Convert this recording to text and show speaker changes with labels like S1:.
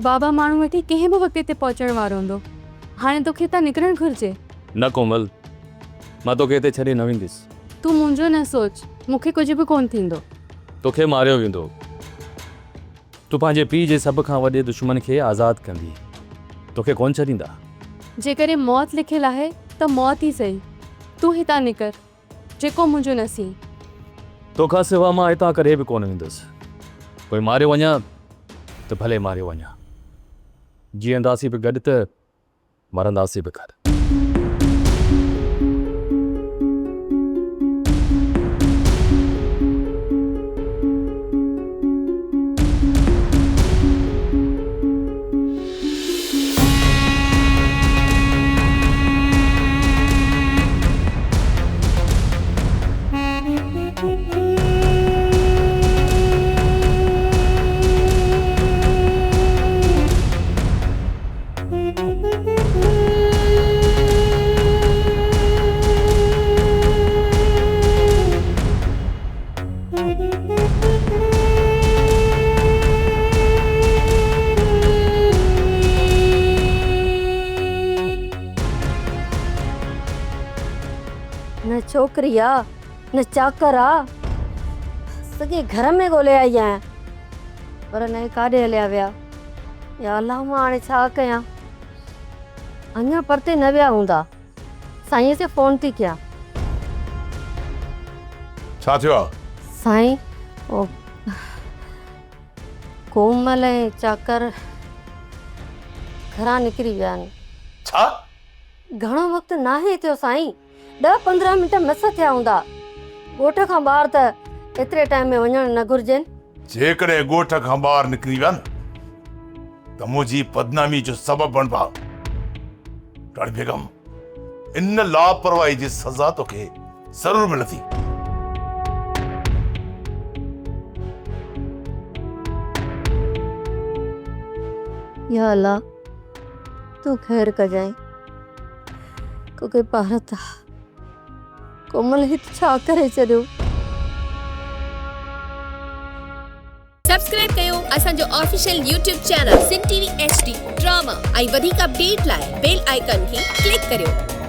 S1: बाबा माण्हू वेठी कंहिं बि वक़्त ते पहुचण वारो हूंदो। हाणे तोखे हितां निकिरणु घुरिजे।
S2: न कोमल, मां तोखे हिते छॾे न वेंदुसि।
S1: तूं मुंहिंजो न सोच, मूंखे कुझु बि कोन थींदो।
S2: तोखे मारियो वेंदो। तूं पंहिंजे पीउ जे सभ खां वॾे दुश्मन खे आज़ादु कंदी, तोखे कोन छॾींदा।
S1: जेकॾहिं मौत लिखियलु आहे त मौत ई सही। तूं हितां निकर, जेको मुंहिंजो नसीब।
S2: तोखां सिवा मां हितां करे बि कोन वेंदुसि। कोई मारियो वञा त भले मारियो वञा। जीअंदासीं बि गॾु त मरंदासीं बि गॾु।
S3: न छोकरी आ न चाकर आ, सॼे घर में ॻोल्हे आई आहियां पर न काॾे हलिया विया। या अलाह, मां हाणे छा कयां? अञा परते न विया हूंदा। साईं से फोन थी कयां।
S4: छा थियो आहे?
S3: साईं, ओ कोमल ऐं चाकर घरां निकिरी विया आहिनि।
S4: छा?
S3: घणो वक़्तु नाहे थियो साईं, 10-15 मिंट मस थिया हूंदा। ॻोठ खां ॿाहिरि त एतिरे टाइम में वञणु न घुरिजेनि।
S4: जेकॾहिं ॻोठ खां ॿाहिरि निकिरी विया न त मुंहिंजी बदनामी जो सबबु बणिबा। राणी बेगम, इन लापरवाही जी सज़ा तोखे ज़रूर मिलंदी।
S3: या अल्लाह, तू ख़ैर कजांइ। कोई भारत कोमल हित छा करे छॾियो।
S5: सब्सक्राइब कयो असांजो official YouTube channel Sindh TV HD drama ऐं वधीक अपडेट लाइ बेल आइकन खे क्लिक करियो।